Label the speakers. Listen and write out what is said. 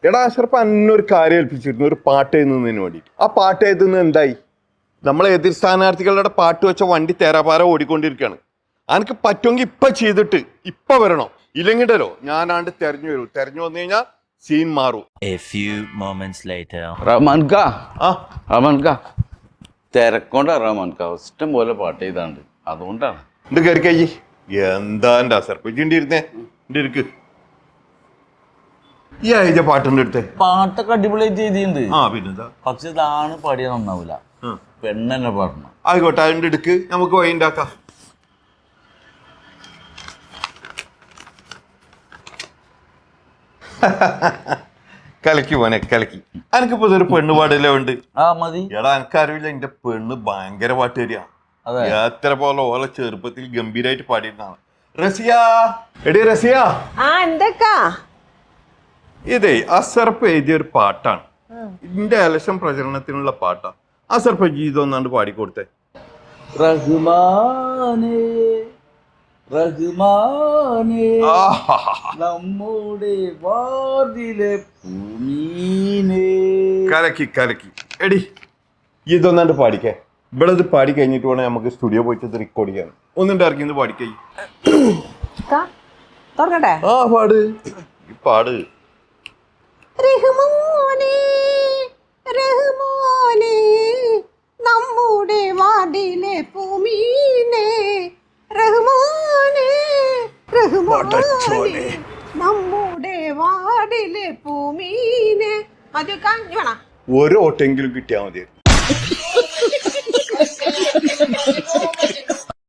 Speaker 1: എടാ അഷറഫ് അന്നൊരു കാര്യം ഏൽപ്പിച്ചിരുന്നു, ഒരു പാട്ട് എഴുതുന്നതിന് വേണ്ടിയിട്ട്. ആ പാട്ട് എഴുതുന്നത് എന്തായി? നമ്മളെ എതിർ സ്ഥാനാർത്ഥികളുടെ പാട്ട് വെച്ച വണ്ടി തേരാപാര ഓടിക്കൊണ്ടിരിക്കുകയാണ്. എനിക്ക് പറ്റുമെങ്കിൽ ഇപ്പൊ ചെയ്തിട്ട് ഇപ്പൊ വരണോ, ഇല്ലെങ്കിലോ ഞാനാണ്ട് തെരഞ്ഞു വരൂ. തെരഞ്ഞു വന്നു കഴിഞ്ഞാൽ സീൻ മാറും.
Speaker 2: തിരക്കൊണ്ടാ റഹ്മാൻക, ഇഷ്ടം പോലെ പാട്ട് ചെയ്താണ്ട്, അതുകൊണ്ടാണ്.
Speaker 1: ഇത് കയറി കൈ എന്താ എന്റെ അസർപ്പ് ഇരുന്നേ എന്റെ ഇരിക്ക്. ഈ ആഴ്ച പാട്ടിന്റെ അടുത്ത്
Speaker 2: പാട്ടൊക്കെ അടിപൊളിയായിട്ട് ചെയ്തിട്ടുണ്ട്.
Speaker 1: ആ പിന്നെന്താ,
Speaker 2: പക്ഷെ ഇതാണ് പാടിയാൽ നന്നാവില്ല, പെണ്ണെന്നെ പാടണം.
Speaker 1: ആയിക്കോട്ടെ, അതിന്റെ അടുക്ക് നമുക്ക് വഴി ഉണ്ടാക്കാം. കലക്കി പോനെ കലക്കി. എനിക്കിപ്പോ ഇതൊരു പെണ്ണ് പാടല്ലേ ഉണ്ട്.
Speaker 2: ആ മതി.
Speaker 1: എടാ എനിക്കറിയില്ല, എന്റെ പെണ്ണ് ഭയങ്കര പാട്ട് തരിക. എത്ര പോലെ ഓളെ ചെറുപ്പത്തിൽ ഗംഭീരായിട്ട് പാടിയിരുന്നാണ്. റസിയ, എടി റസിയ. ഇതേ അസർപ്പ് എഴുതിയ ഒരു പാട്ടാണ്, ഇതിന്റെ ഇലക്ഷൻ പ്രചരണത്തിനുള്ള പാട്ടാ. അസർപ്പ് ജീവിതം ഒന്നാണ്ട് പാടിക്കൊടുത്തേ.
Speaker 2: റഹ്മാനേ റഹ്മാനേ നമ്മുടെ വാതിലെ പൂമീനേ.
Speaker 1: കലക്കി കലക്കി. എടി ഇതൊന്നാണ്ട് പാടിക്കേ. ഇവിടെ ഇത് പാടി കഴിഞ്ഞിട്ട് വേണം നമുക്ക് സ്റ്റുഡിയോ പോയിട്ട് ഇത് റെക്കോർഡ് ചെയ്യാൻ. ഒന്നിന്റെ ഇറങ്ങി പാടിക്കേ. ആ പാട്, ഈ പാട്.
Speaker 3: റഹ്മാനേ റഹ്മാനേ നമ്മുടെ വാടിലെ പൂമീനേ. റഹ്മാനേ റഹ്മാനേ നമ്മുടെ വാടിലെ പൂമീനേ. അത് കാഞ്ഞു വേണം,
Speaker 1: ഒരു ഓട്ടെങ്കിലും കിട്ടിയാൽ മതി.